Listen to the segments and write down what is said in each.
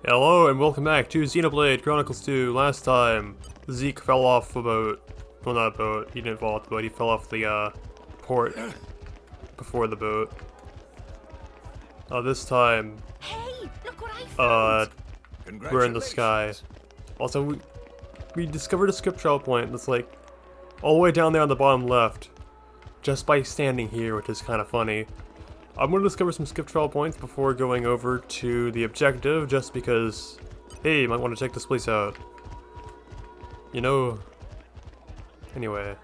Hello and welcome back to Xenoblade Chronicles 2. Last time, Zeke fell off a boat. Well, not a boat. He didn't fall off the boat. He fell off the port before the boat. This time, Hey, look what I found! we're in the sky. Also, we discovered a skip trail point that's like all the way down there on the bottom left, just by standing here, which is kind of funny. I'm going to discover some skip trail points before going over to the objective, just because, hey, you might want to check this place out. You know, anyway.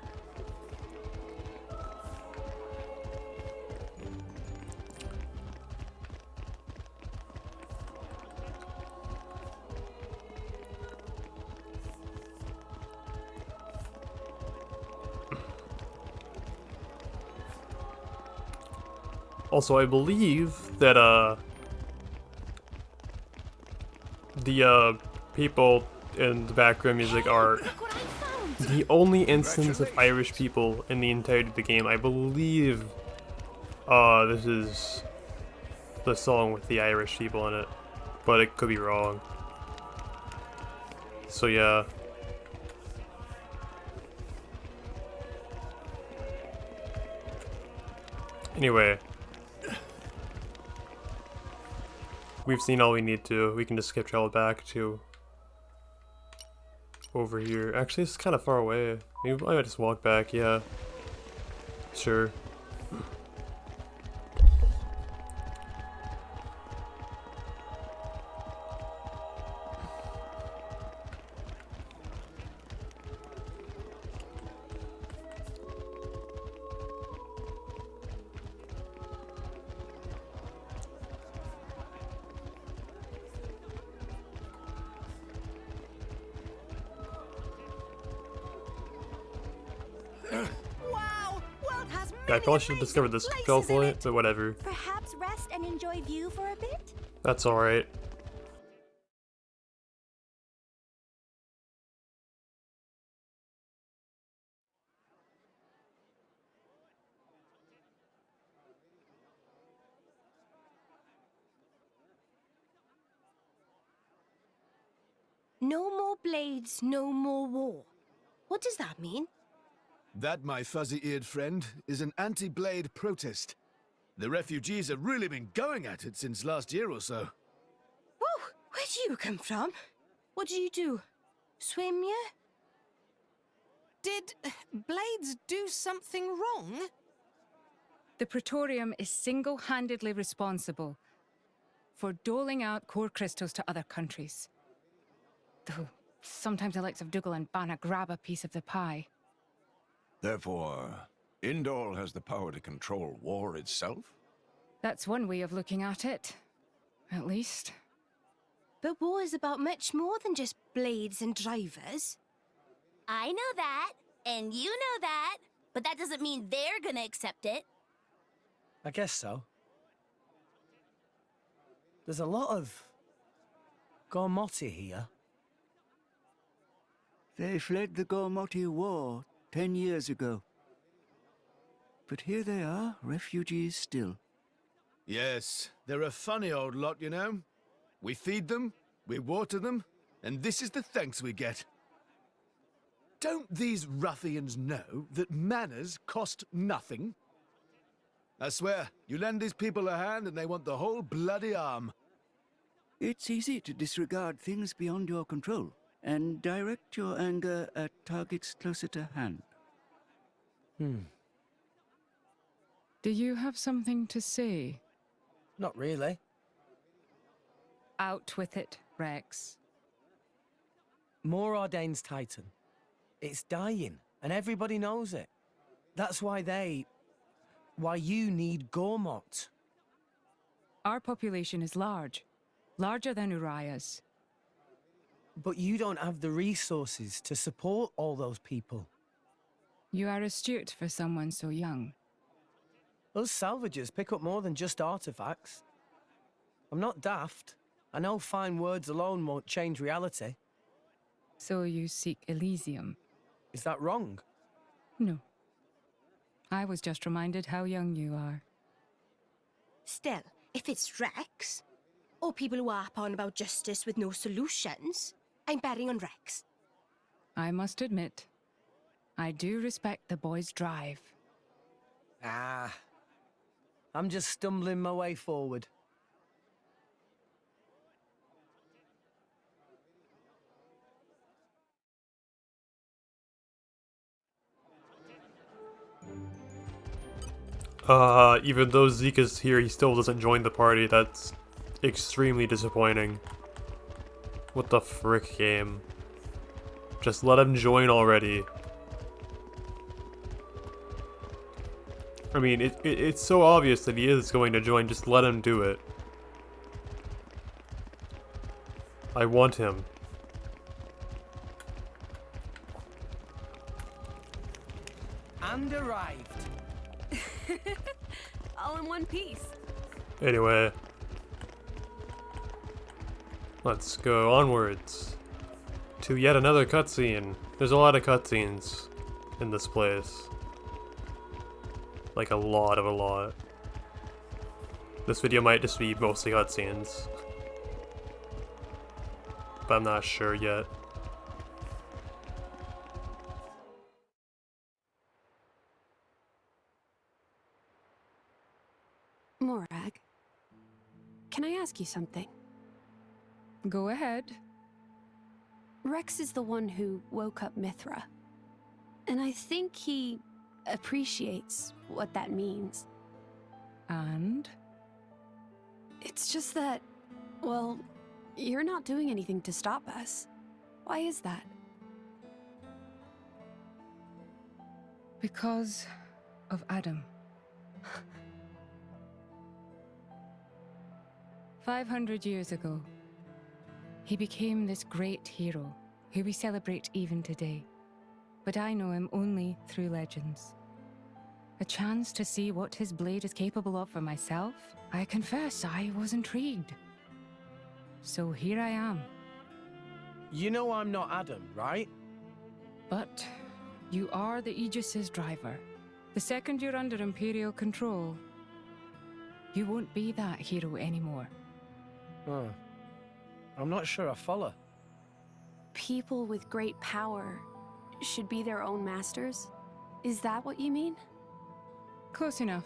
Also, I believe that, the, people in the background music are Look what I found! the only instance of Irish people in the entirety of the game. I believe, this is the song with the Irish people in it, but it could be wrong. So, yeah. Anyway. We've seen all we need to. We can just skip travel back to over here. Actually, it's kind of far away. Maybe I might just walk back. Yeah. Sure. Wow! World has Yeah, I probably should have discovered this trail point, but whatever. Perhaps rest and enjoy view for a bit? That's alright. No more blades, no more war. What does that mean? That, my fuzzy-eared friend, is an anti-blade protest. The refugees have really been going at it since last year or so. Whoa! Where do you come from? What do you do? Swim, yeah? Did Blades do something wrong? The Praetorium is single-handedly responsible for doling out core crystals to other countries. Though sometimes the likes of Dougal and Banna grab a piece of the pie. Therefore, Indol has the power to control war itself? That's one way of looking at it, at least. But war is about much more than just blades and drivers. I know that, and you know that, but that doesn't mean they're gonna accept it. I guess so. There's a lot of Gormoti here. They fled the Gormoti War 10 years ago. But here they are, refugees still. Yes, they're a funny old lot, you know. We feed them, we water them, and this is the thanks we get. Don't these ruffians know that manners cost nothing? I swear, you lend these people a hand and they want the whole bloody arm. It's easy to disregard things beyond your control and direct your anger at targets closer to hand. Do you have something to say? Not really. Out with it, Rex. More Ordain's Titan. It's dying, and everybody knows it. That's why you need Gormot. Our population is large. Larger than Uriah's. But you don't have the resources to support all those people. You are astute for someone so young. Those salvagers pick up more than just artifacts. I'm not daft. I know fine words alone won't change reality. So you seek Elysium? Is that wrong? No. I was just reminded how young you are. Still, if it's Rex, Or people who harp on about justice with no solutions. I'm betting on Rex. I must admit, I do respect the boy's drive. Ah. I'm just stumbling my way forward. Even though Zeke is here, he still doesn't join the party. That's extremely disappointing. What the frick, game? Just let him join already. I mean, it's so obvious that he is going to join, just let him do it. I want him. And arrived. All in one piece. Anyway. Let's go onwards to yet another cutscene. There's a lot of cutscenes in this place. Like a lot. This video might just be mostly cutscenes. But I'm not sure yet. Morag, can I ask you something? Go ahead. Rex is the one who woke up Mithra. And I think he appreciates what that means. And? It's just that, well, you're not doing anything to stop us. Why is that? Because of Adam. 500 years ago, he became this great hero who we celebrate even today. But I know him only through legends. A chance to see what his blade is capable of for myself, I confess I was intrigued. So here I am. You know I'm not Adam, right? But you are the Aegis's driver. The second you're under Imperial control, you won't be that hero anymore. Huh. I'm not sure I follow. People with great power should be their own masters? Is that what you mean? Close enough.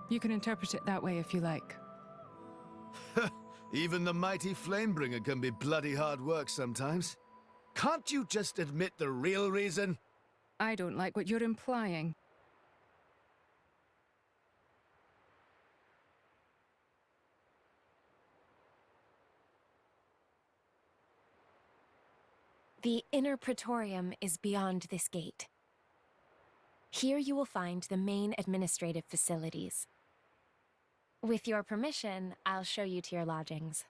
You can interpret it that way if you like. Even the mighty Flamebringer can be bloody hard work sometimes. Can't you just admit the real reason? I don't like what you're implying. The inner Praetorium is beyond this gate. Here you will find the main administrative facilities. With your permission, I'll show you to your lodgings.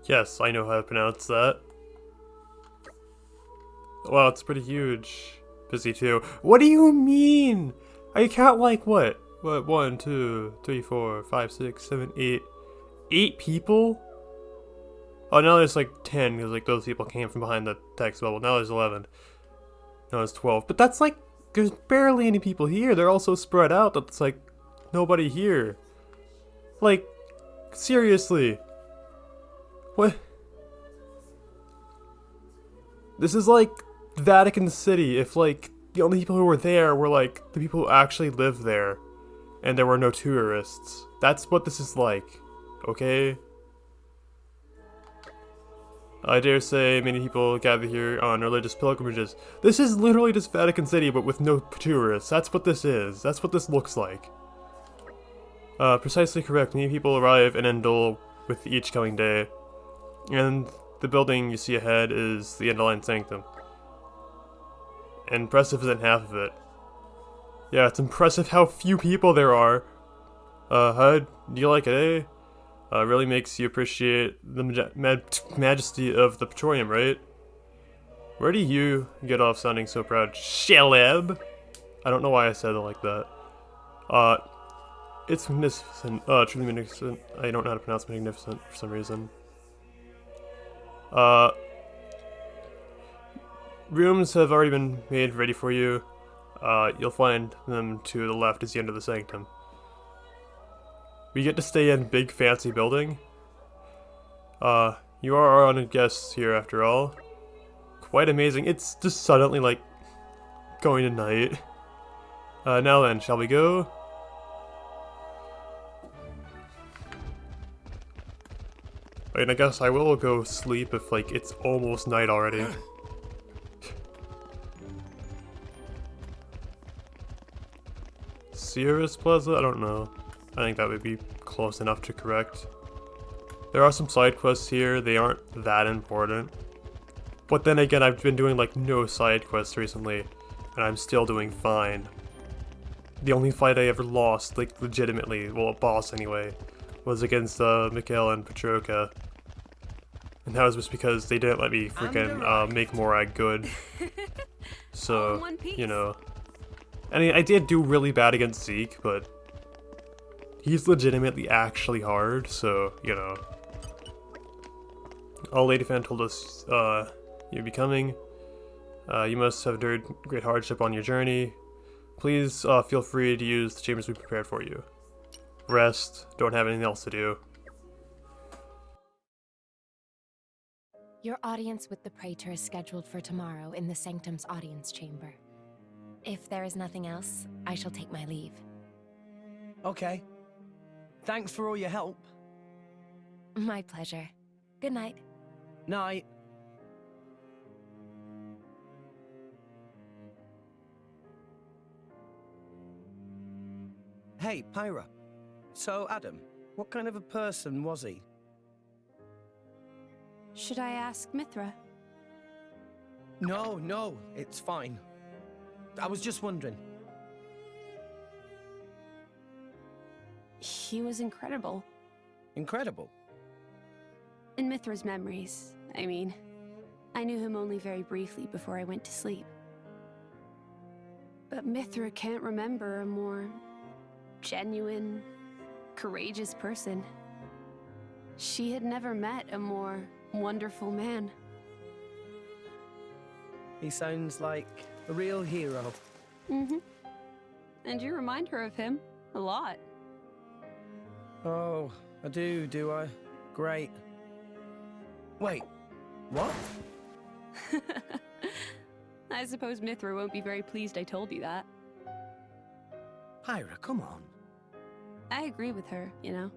Yes, I know how to pronounce that. Wow, it's pretty huge. Busy too. What do you mean? I count like what? What? 1, 2, 3, 4, 5, 6, 7, 8. 8 people? Oh, now there's like 10 because like those people came from behind the text bubble. Now there's 11. Now there's 12. But that's like, there's barely any people here. They're all so spread out that it's like nobody here. Like, seriously. What? This is like Vatican City if like the only people who were there were like the people who actually live there and there were no tourists. That's what this is like, okay? I dare say many people gather here on religious pilgrimages. This is literally just Vatican City but with no tourists. That's what this is. That's what this looks like. Precisely correct. Many people arrive in Endor with each coming day. And the building you see ahead is the Endoline Sanctum. Impressive isn't half of it. Yeah, it's impressive how few people there are. How do you like it, eh? Really makes you appreciate the majesty of the Praetorium, right? Where do you get off sounding so proud? Sheleb? I don't know why I said it like that. It's magnificent. Truly magnificent. I don't know how to pronounce magnificent for some reason. rooms have already been made ready for you. You'll find them to the left as you enter the sanctum. We get to stay in big fancy building. You are our honored guests here after all. Quite amazing. It's just suddenly like going to night. Now then, shall we go? I mean, I guess I will go sleep if like it's almost night already. Sierra's Plaza? I don't know. I think that would be close enough to correct. There are some side quests here. They aren't that important. But then again, I've been doing like no side quests recently, and I'm still doing fine. The only fight I ever lost, like legitimately, well a boss anyway, was against Mikhail and Petroka. And that was just because they didn't let me freaking make Morag good. So, you know. I mean, I did do really bad against Zeke, but he's legitimately actually hard, so, you know. All Lady Fan told us you'd be coming. You must have endured great hardship on your journey. Please feel free to use the chambers we prepared for you. Rest, don't have anything else to do. Your audience with the Praetor is scheduled for tomorrow in the Sanctum's audience chamber. If there is nothing else, I shall take my leave. Okay. Thanks for all your help. My pleasure. Good night. Night. Hey, Pyra. So, Adam, what kind of a person was he? Should I ask Mithra? No, it's fine. I was just wondering. He was incredible. Incredible? In Mithra's memories, I mean. I knew him only very briefly before I went to sleep. But Mithra can't remember a more genuine, courageous person. She had never met a more wonderful man. He sounds like a real hero. Mm-hmm. And you remind her of him a lot. Oh, I do I? Great. Wait, what? I suppose Mithra won't be very pleased I told you that. Pyra, come on. I agree with her, you know.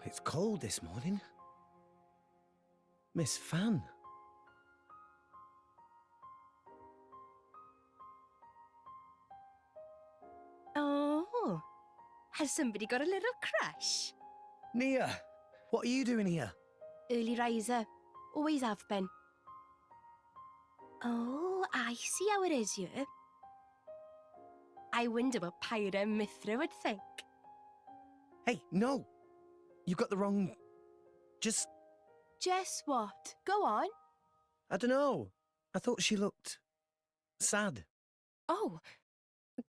It's cold this morning. Miss Fan. Oh, has somebody got a little crush? Nia, what are you doing here? Early riser, always have been. Oh, I see how it is here. I wonder what Pyra and Mithra would think. Hey, no! You got the wrong... Just what? Go on. I don't know. I thought she looked... sad. Oh,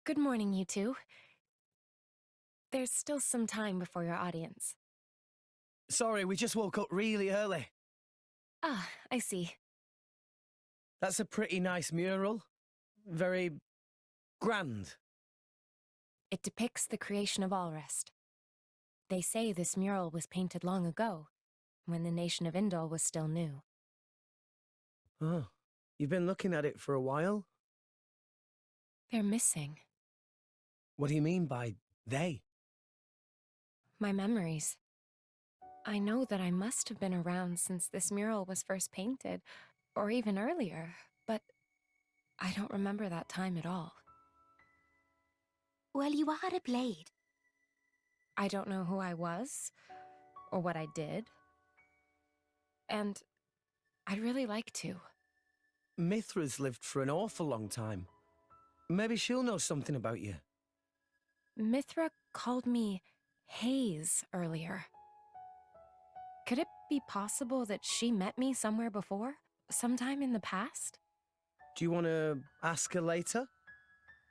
good morning, you two. There's still some time before your audience. Sorry, we just woke up really early. Ah, I see. That's a pretty nice mural. Very... grand. It depicts the creation of Alrest. They say this mural was painted long ago, when the nation of Indol was still new. Oh, you've been looking at it for a while? They're missing. What do you mean by they? My memories. I know that I must have been around since this mural was first painted, or even earlier, but I don't remember that time at all. Well, you are a blade. I don't know who I was, or what I did. And I'd really like to. Mithra's lived for an awful long time. Maybe she'll know something about you. Mithra called me haze earlier. Could it be possible that she met me somewhere before? Sometime in the past? Do you want to ask her later?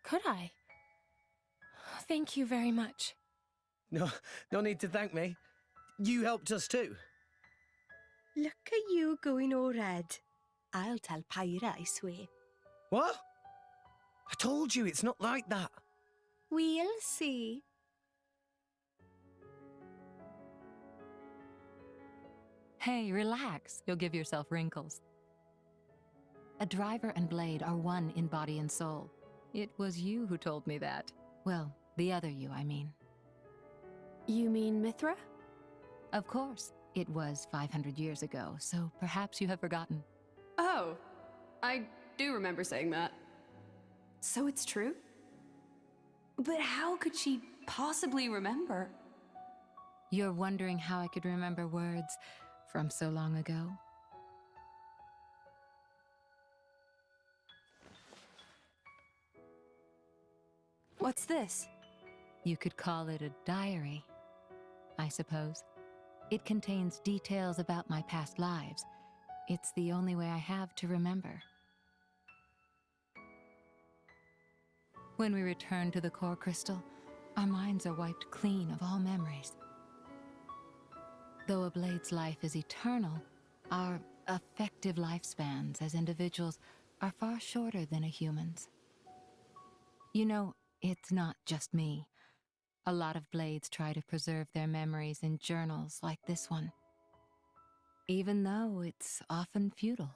Could I? Thank you very much. No, no need to thank me. You helped us too. Look at you going all red. I'll tell Pyra, I swear. What? I told you it's not like that. We'll see. Hey, relax. You'll give yourself wrinkles. A driver and Blade are one in body and soul. It was you who told me that. Well, the other you, I mean. You mean Mithra? Of course. It was 500 years ago, so perhaps you have forgotten. Oh, I do remember saying that. So it's true? But how could she possibly remember? You're wondering how I could remember words from so long ago? What's this? You could call it a diary, I suppose. It contains details about my past lives. It's the only way I have to remember. When we return to the core crystal, our minds are wiped clean of all memories. Though a Blade's life is eternal, our effective lifespans as individuals are far shorter than a human's. You know, it's not just me. A lot of Blades try to preserve their memories in journals like this one, even though it's often futile.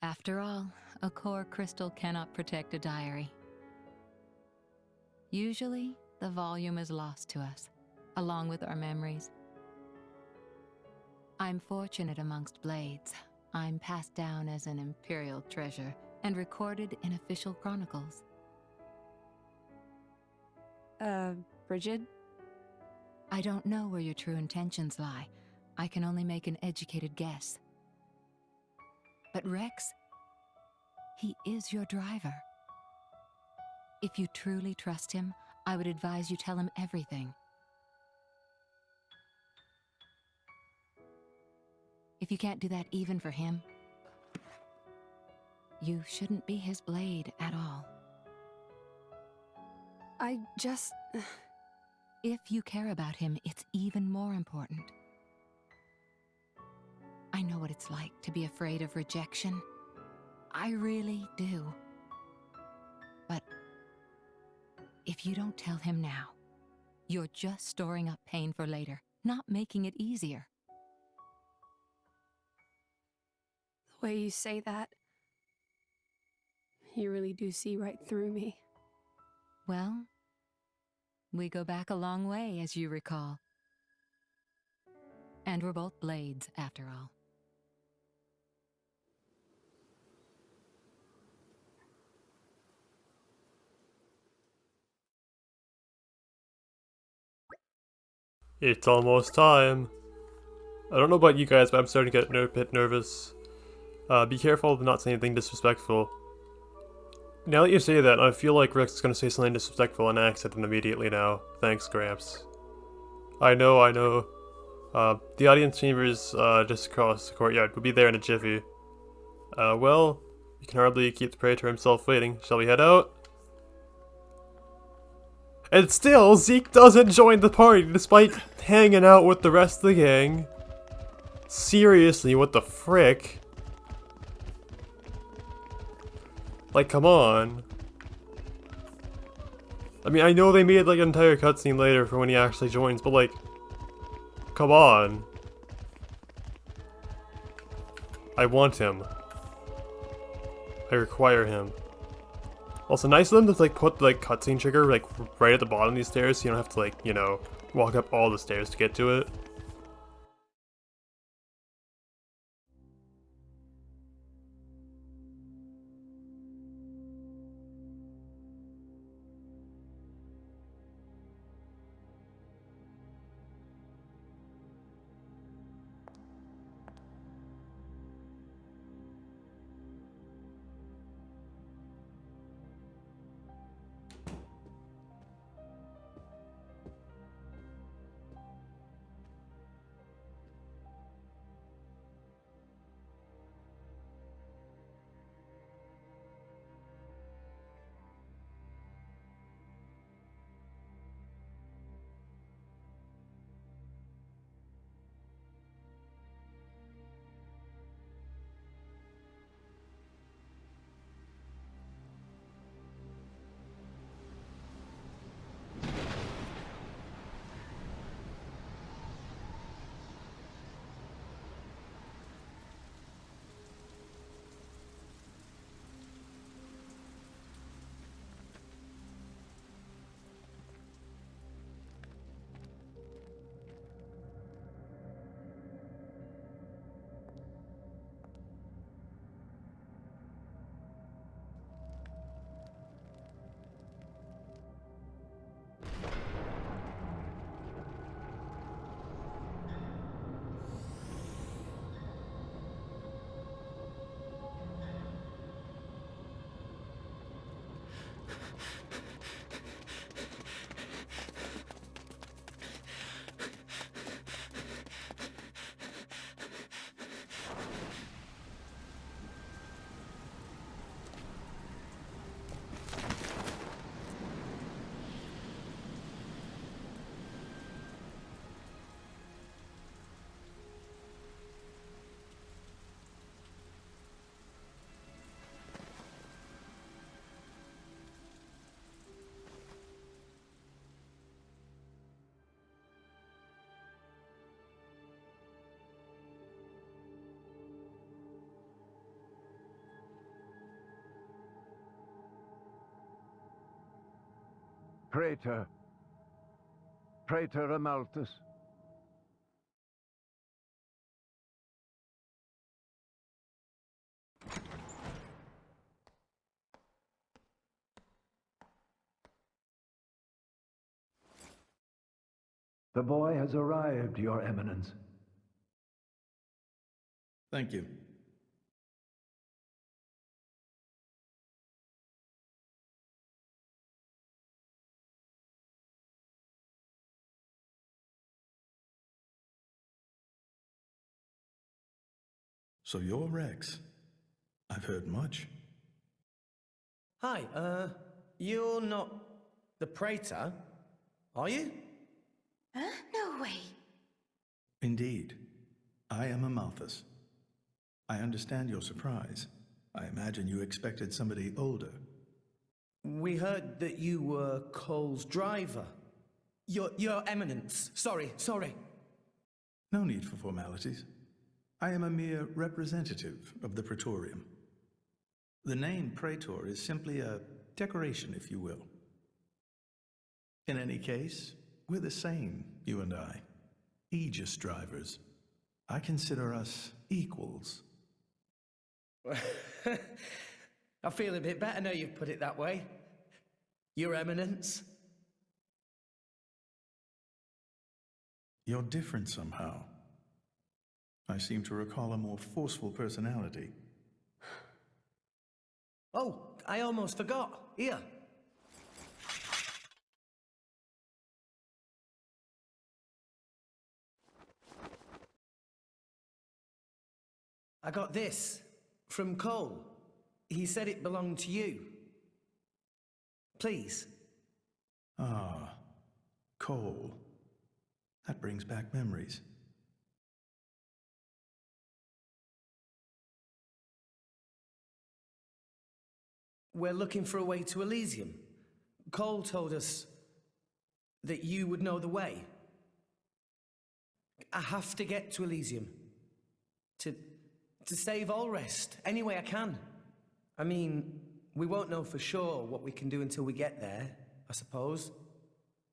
After all, a core crystal cannot protect a diary. Usually, the volume is lost to us, along with our memories. I'm fortunate amongst Blades. I'm passed down as an imperial treasure and recorded in official chronicles. Bridget? I don't know where your true intentions lie. I can only make an educated guess. But Rex, he is your driver. If you truly trust him, I would advise you tell him everything. If you can't do that even for him, you shouldn't be his Blade at all. I just... If you care about him, it's even more important. I know what it's like to be afraid of rejection. I really do. But if you don't tell him now, you're just storing up pain for later, not making it easier. The way you say that, you really do see right through me. Well, we go back a long way, as you recall. And we're both Blades, after all. It's almost time. I don't know about you guys, but I'm starting to get a bit nervous. Be careful to not say anything disrespectful. Now that you say that, I feel like Rex is going to say something disrespectful on accident immediately now. Thanks, Gramps. I know. The audience chambers just across the courtyard. We'll be there in a jiffy. Well, you can hardly keep the Praetor himself waiting. Shall we head out? And still, Zeke doesn't join the party despite hanging out with the rest of the gang. Seriously, what the frick? Like, come on. I mean, I know they made like an entire cutscene later for when he actually joins, but like, come on. I want him. I require him. Also, nice of them to like put the like cutscene trigger like right at the bottom of these stairs, so you don't have to like, you know, walk up all the stairs to get to it. Praetor. Praetor Amalthus. The boy has arrived, Your Eminence. Thank you. So you're Rex. I've heard much. Hi, you're not the Praetor, are you? Huh? No way. Indeed. I am Amalthus. I understand your surprise. I imagine you expected somebody older. We heard that you were Cole's driver. Your Eminence. Sorry. No need for formalities. I am a mere representative of the Praetorium. The name Praetor is simply a decoration, if you will. In any case, we're the same, you and I. Aegis drivers. I consider us equals. I feel a bit better now you've put it that way. Your Eminence. You're different somehow. I seem to recall a more forceful personality. Oh, I almost forgot. Here. I got this from Cole. He said it belonged to you. Please. Ah, Cole. That brings back memories. We're looking for a way to Elysium. Cole told us that you would know the way. I have to get to Elysium. To save Allrest, any way I can. I mean, we won't know for sure what we can do until we get there, I suppose.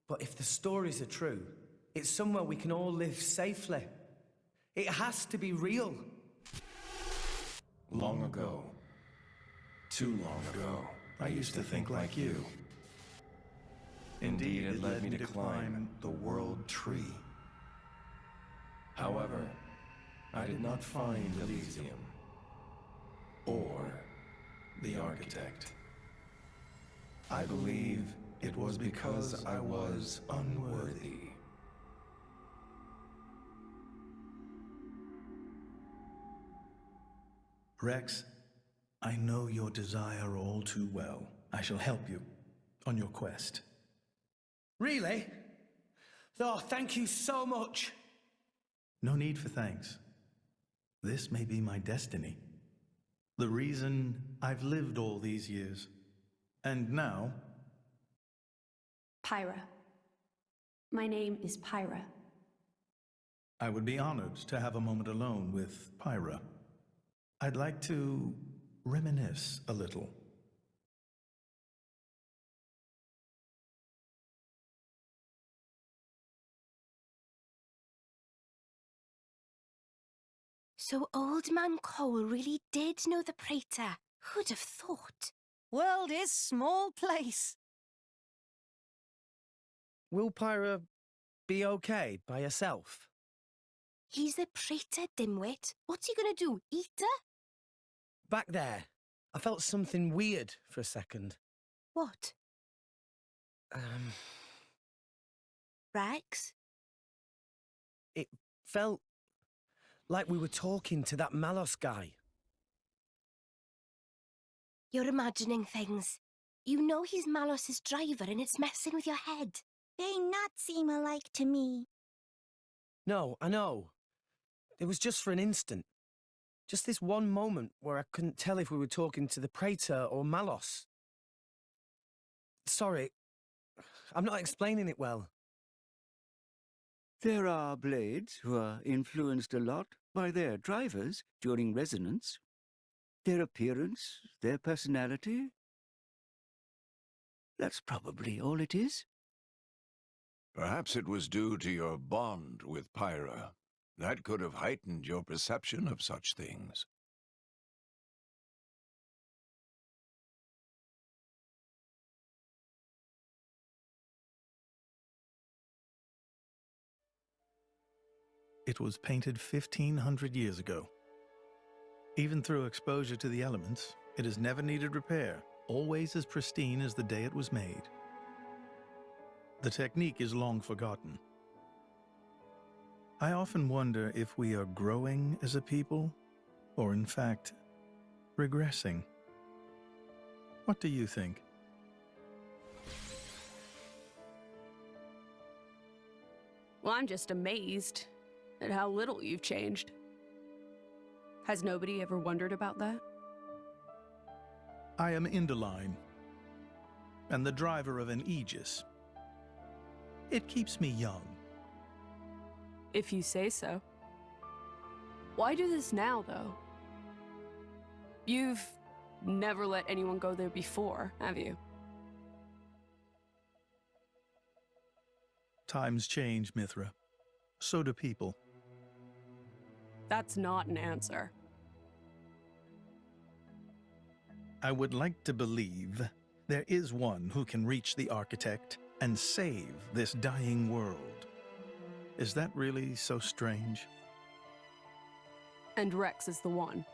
But if the stories are true, it's somewhere we can all live safely. It has to be real. Long ago. Too long ago, I used to think like you. Indeed, it led me to climb the world tree. However, I did not find Elysium. Or the architect. I believe it was because I was unworthy. Rex, I know your desire all too well. I shall help you on your quest. Really? Oh, thank you so much. No need for thanks. This may be my destiny. The reason I've lived all these years. And now... Pyra. My name is Pyra. I would be honored to have a moment alone with Pyra. I'd like to reminisce a little. So Old Man Cole really did know the Praetor. Who'd have thought? World is small place. Will Pyra be okay by herself? He's the Praetor, dimwit. What's he gonna do, eat her? Back there, I felt something weird for a second. What? Rex? It felt like we were talking to that Malos guy. You're imagining things. You know he's Malos's driver and it's messing with your head. They not seem alike to me. No, I know. It was just for an instant. Just this one moment where I couldn't tell if we were talking to the Praetor or Malos. Sorry, I'm not explaining it well. There are blades who are influenced a lot by their drivers during resonance. Their appearance, their personality. That's probably all it is. Perhaps it was due to your bond with Pyra. That could have heightened your perception of such things. It was painted 1,500 years ago. Even through exposure to the elements, it has never needed repair, always as pristine as the day it was made. The technique is long forgotten. I often wonder if we are growing as a people, or in fact, regressing. What do you think? Well, I'm just amazed at how little you've changed. Has nobody ever wondered about that? I am Inderline, and the driver of an Aegis. It keeps me young. If you say so. Why do this now, though? You've never let anyone go there before, have you? Times change, Mithra. So do people. That's not an answer. I would like to believe there is one who can reach the Architect and save this dying world. Is that really so strange? And Rex is the one.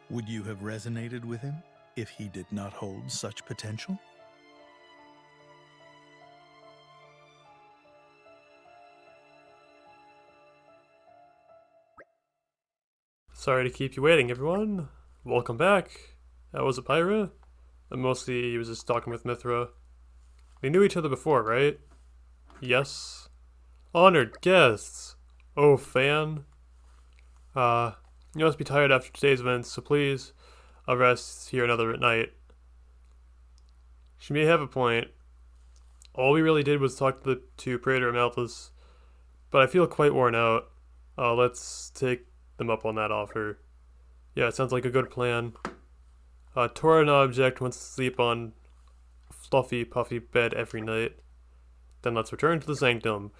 Would you have resonated with him if he did not hold such potential? Sorry to keep you waiting, everyone. Welcome back. That was a Pyra. And mostly he was just talking with Mithra. We knew each other before, right? Yes. Honored guests. Oh, fan. You must be tired after today's events, so please, I'll rest here another night. She may have a point. All we really did was talk to Praetor and Malthus, but I feel quite worn out. Let's take them up on that offer. Yeah, it sounds like a good plan. Tora and Object wants to sleep on fluffy, puffy bed every night. Then let's return to the sanctum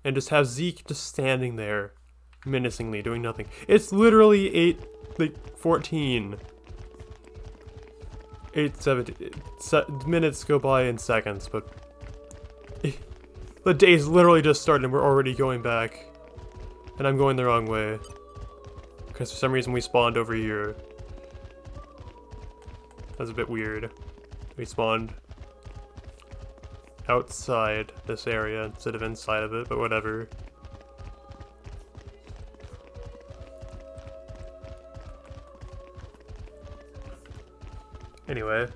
and just have Zeke just standing there menacingly doing nothing. It's literally 14. 8:17 minutes go by in seconds, but the day's literally just started and we're already going back. And I'm going the wrong way. Because for some reason we spawned over here. That's a bit weird. We spawned outside this area instead of inside of it, but whatever. Anyway.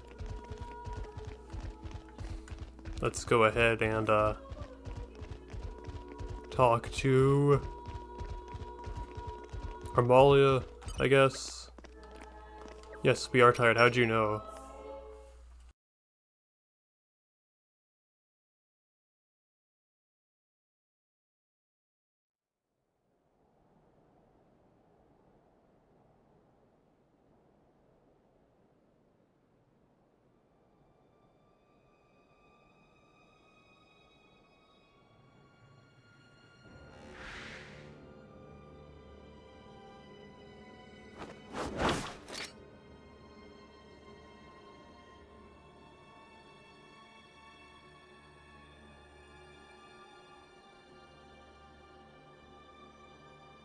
Let's go ahead and talk to Armalia, I guess. Yes, we are tired. How'd you know?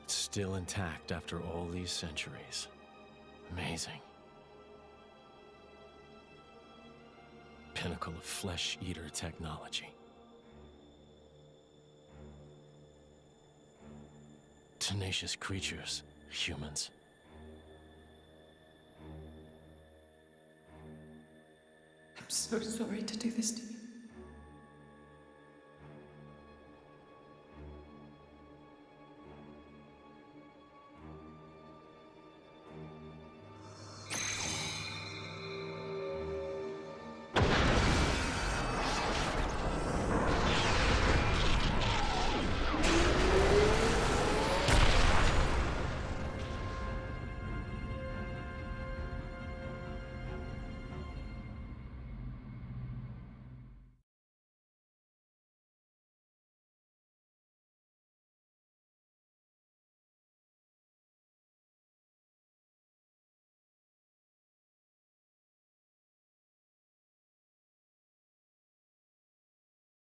Still intact after all these centuries. Amazing. Pinnacle of flesh-eater technology. Tenacious creatures, humans. I'm so sorry to do this to you.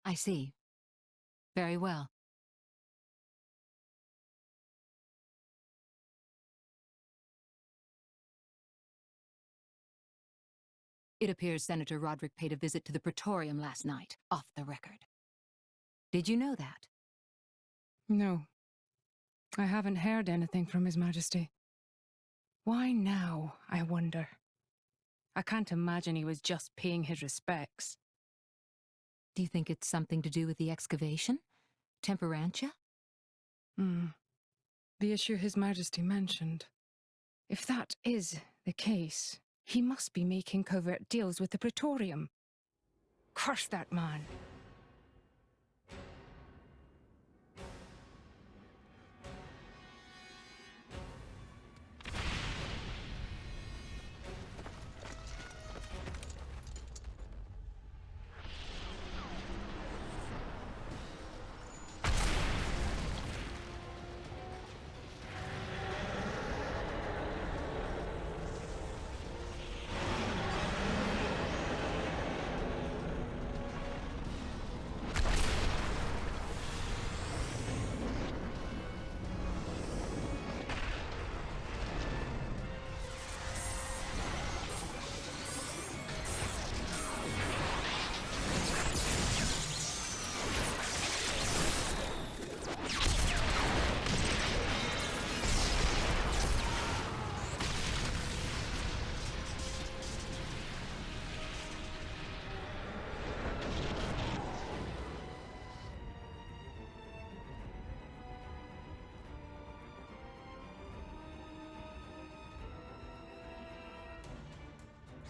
I see. Very well. It appears Senator Roderick paid a visit to the Praetorium last night, off the record. Did you know that? No. I haven't heard anything from His Majesty. Why now, I wonder? I can't imagine he was just paying his respects. Do you think it's something to do with the excavation? Temperantia? The issue His Majesty mentioned. If that is the case, he must be making covert deals with the Praetorium. Curse that man.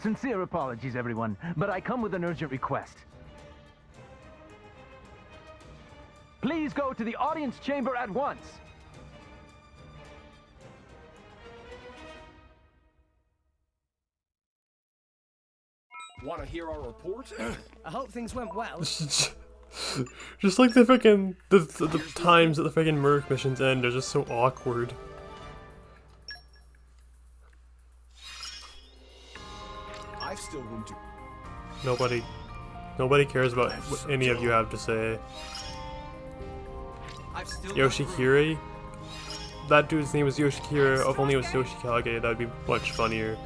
Sincere apologies, everyone, but I come with an urgent request. Please go to the audience chamber at once. Want to hear our report? I hope things went well. Just like the freaking the times that the freaking Merc missions end are just so awkward. I've still room to. Nobody cares about what any of you have to say. Yoshikiri? That dude's name was Yoshikiri. If only it was Yoshikage, that'd be much funnier.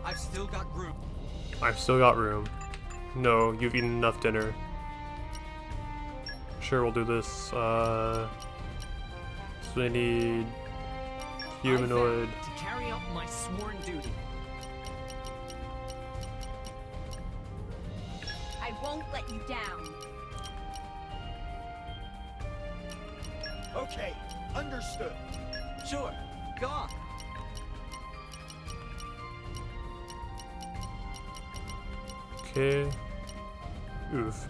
I've still got room. I've still got room. No, you've eaten enough dinner. Sure, we'll do this. So we need humanoid. To carry out my sworn duty. I won't let you down. Okay, understood. Sure, go on. Okay. Oof.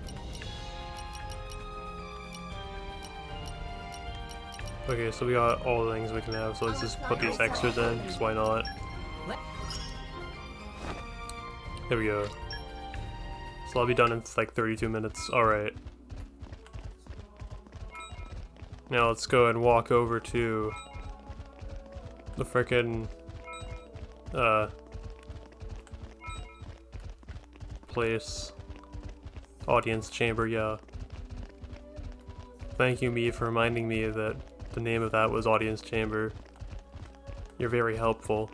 Okay, so we got all the things we can have, so let's just put these extras in, because why not? There we go. So I'll be done in like 32 minutes. Alright. Now let's go and walk over to the frickin' place. Audience chamber, yeah. Thank you, me, for reminding me that the name of that was audience chamber. You're very helpful.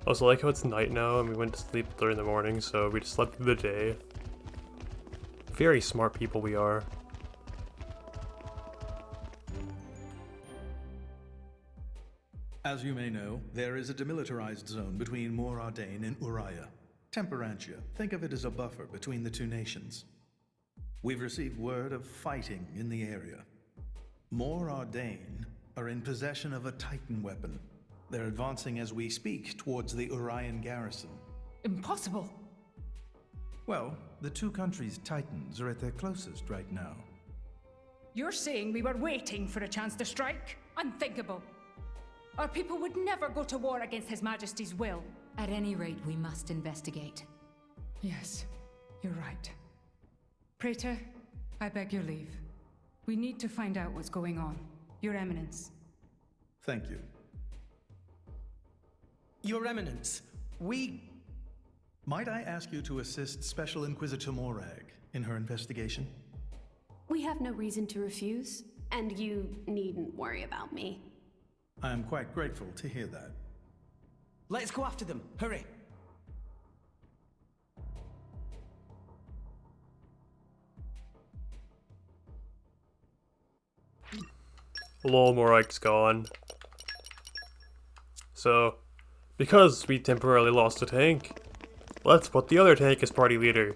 Also, I like how it's night now and we went to sleep during the morning, so we just slept through the day. Very smart people we are. As you may know, there is a demilitarized zone between Mor Ardain and Uriah. Temperantia. Think of it as a buffer between the two nations. We've received word of fighting in the area. Mor Ardain are in possession of a Titan weapon. They're advancing as we speak towards the Urian garrison. Impossible! Well, the two countries' Titans are at their closest right now. You're saying we were waiting for a chance to strike? Unthinkable! Our people would never go to war against His Majesty's will. At any rate, we must investigate. Yes, you're right. Praetor, I beg your leave. We need to find out what's going on. Your Eminence. Thank you. Your Eminence, we Might I ask you to assist Special Inquisitor Morag in her investigation? We have no reason to refuse, and you needn't worry about me. I am quite grateful to hear that. Let's go after them. Hurry. Lol, Morike's gone. So, because we temporarily lost a tank, let's put the other tank as party leader.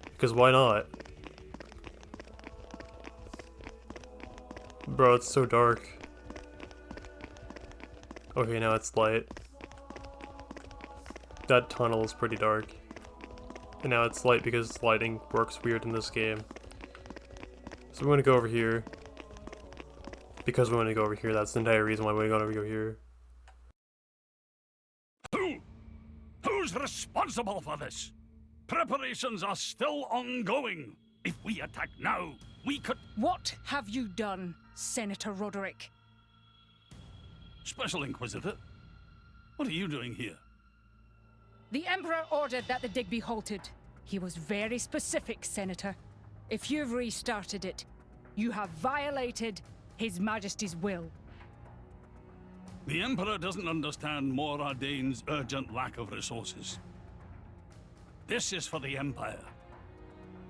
Because why not? Bro, it's so dark. Okay, now it's light. That tunnel is pretty dark. And now it's light because lighting works weird in this game. So we're gonna go over here. Because we want to go over here, that's the entire reason why we're gonna go here. Who's responsible for this? Preparations are still ongoing. If we attack now, we could... What have you done, Senator Roderick? Special Inquisitor, what are you doing here? The Emperor ordered that the dig be halted. He was very specific, Senator. If you've restarted it, you have violated His Majesty's will. The Emperor doesn't understand Mor Ardane's urgent lack of resources. This is for the Empire.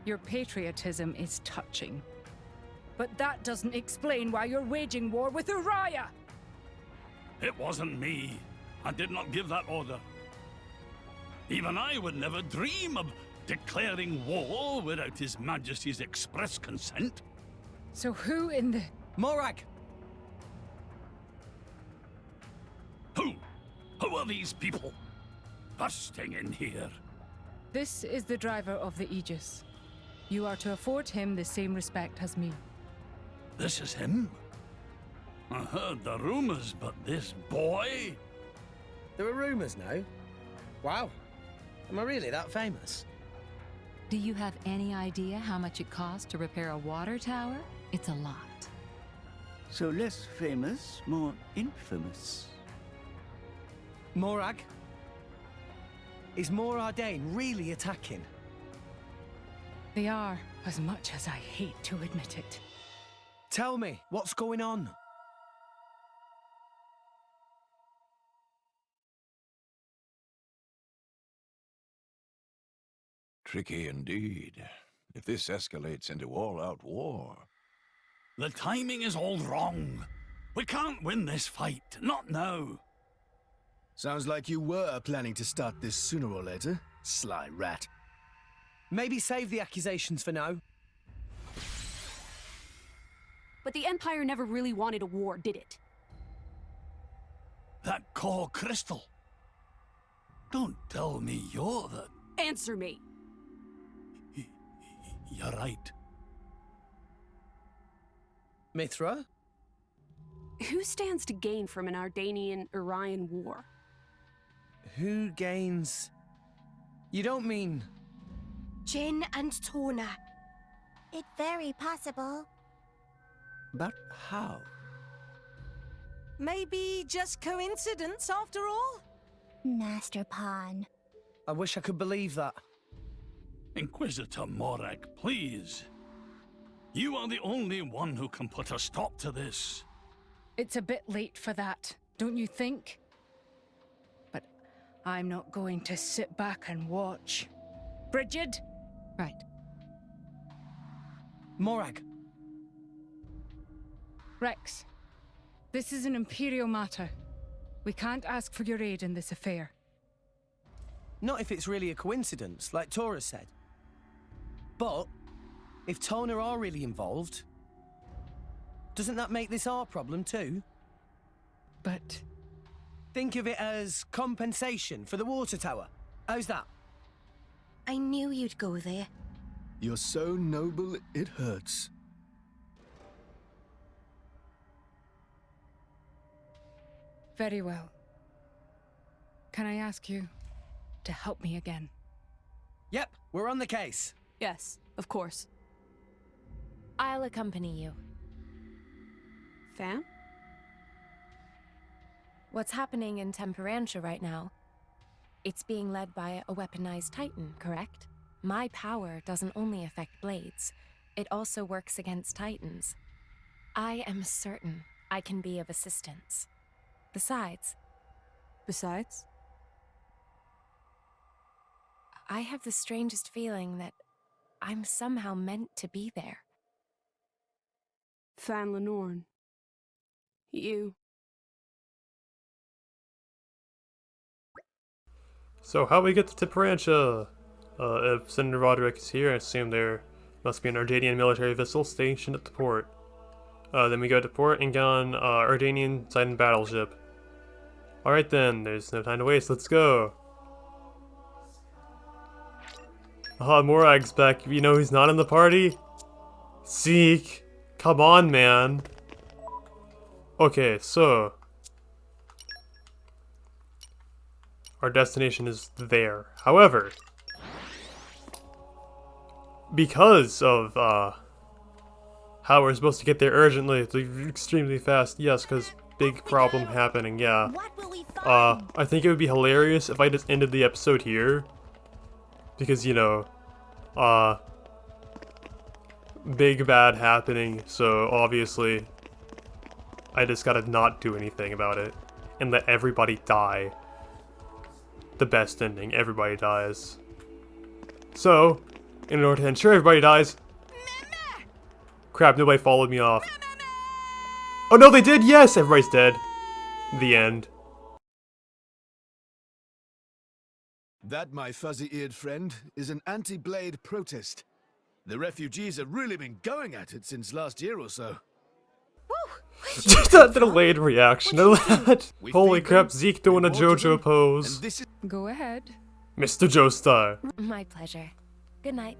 Your patriotism is touching. But that doesn't explain why you're waging war with Uriah! It wasn't me. I did not give that order. Even I would never dream of declaring war without His Majesty's express consent. So who in the... Morag! Who are these people? Busting in here. This is the driver of the Aegis. You are to afford him the same respect as me. This is him? I heard the rumors, but this boy? There are rumors now? Wow. Am I really that famous? Do you have any idea how much it costs to repair a water tower? It's a lot. So less famous, more infamous. Morag? Is Mor Ardane really attacking? They are, as much as I hate to admit it. Tell me, what's going on? Tricky indeed. If this escalates into all-out war... The timing is all wrong. We can't win this fight, not now. Sounds like you were planning to start this sooner or later, sly rat. Maybe save the accusations for now. But the Empire never really wanted a war, did it? That core crystal. Don't tell me you're the... Answer me! You're right. Mithra? Who stands to gain from an Ardanian-Urian war? Who gains... You don't mean... Jin and Tona. It's very possible. But how? Maybe just coincidence after all? Master Pawn. I wish I could believe that. Inquisitor Morag, please. You are the only one who can put a stop to this. It's a bit late for that, don't you think? But I'm not going to sit back and watch. Brigid? Right. Morag. Rex, this is an Imperial matter. We can't ask for your aid in this affair. Not if it's really a coincidence, like Tora said. But, if Tona are really involved, doesn't that make this our problem too? But... Think of it as compensation for the water tower. How's that? I knew you'd go there. You're so noble, it hurts. Very well. Can I ask you to help me again? Yep, we're on the case. Yes, of course. I'll accompany you. Fam? What's happening in Temperantia right now? It's being led by a weaponized titan, correct? My power doesn't only affect blades, it also works against titans. I am certain I can be of assistance. Besides? I have the strangest feeling that I'm somehow meant to be there. Fan Lenorn. You. So how we get to Tiprantia? If Senator Roderick is here, I assume there must be an Ardanian military vessel stationed at the port. Then we go to port and get on Ardanian Titan battleship. Alright then, there's no time to waste, let's go! Aha, Morag's back. You know who's not in the party? Zeke! Come on, man! Okay, so... our destination is there. However... because of, how we're supposed to get there urgently, it's extremely fast, yes, because big problem happening, yeah. I think it would be hilarious if I just ended the episode here. Because, you know, big bad happening, so obviously I just gotta not do anything about it and let everybody die. The best ending, everybody dies. So, in order to ensure everybody dies... crap, nobody followed me off. Oh no, they did! Yes! Everybody's dead. The end. That, my fuzzy-eared friend, is an anti-blade protest. The refugees have really been going at it since last year or so. Just that delayed reaction to that. Holy crap, Zeke doing a JoJo pose. Go ahead. Mr. Joestar. My pleasure. Good night.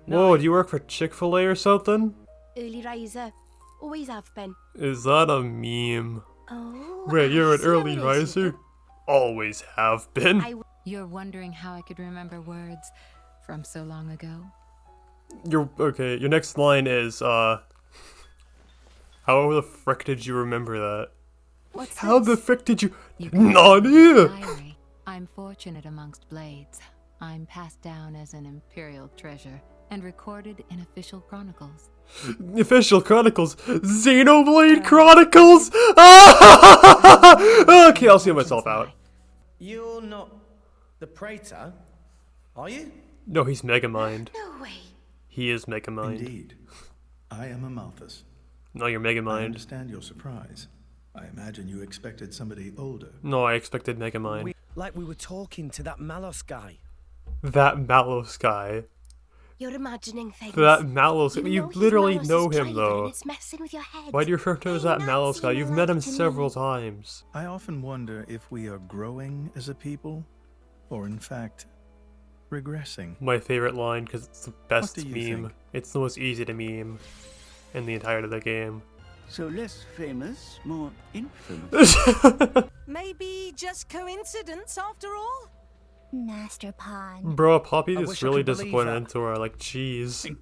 Whoa, do you work for Chick-fil-A or something? Early riser. Always have been. Is that a meme? Oh. Wait, you're an I see early how it is. riser? Always have been. You're wondering how I could remember words from so long ago? Okay, your next line is, how the frick did you remember that? What's How this? the frick did you... can Not read here! my diary. I'm fortunate amongst blades. I'm passed down as an imperial treasure and recorded in official chronicles. Official Chronicles! Xenoblade Chronicles! Okay, I'll see myself out. You're not the Praetor, are you? No, he's Megamind. No way. He is Megamind. Indeed. I am a Malthus. No, you're I Megamind. understand your surprise. I imagine you expected somebody older. No, I expected Megamind. Like we were talking to that Malos guy. That Malos guy. You're imagining things. That Malos guy. You know he's literally Malos' know him, driver though. and it's messing with your head. Why do you refer to him as that Malos guy? You've met him several times. I often wonder if we are growing as a people, or in fact, regressing. My favorite line, because it's the best do you meme. think? It's the most easy to meme in the entirety of the game. So less famous, more infamous. Maybe just coincidence after all? Master Pond. Bro, Poppy I is wish I really could believe disappointed that. into her, like, jeez.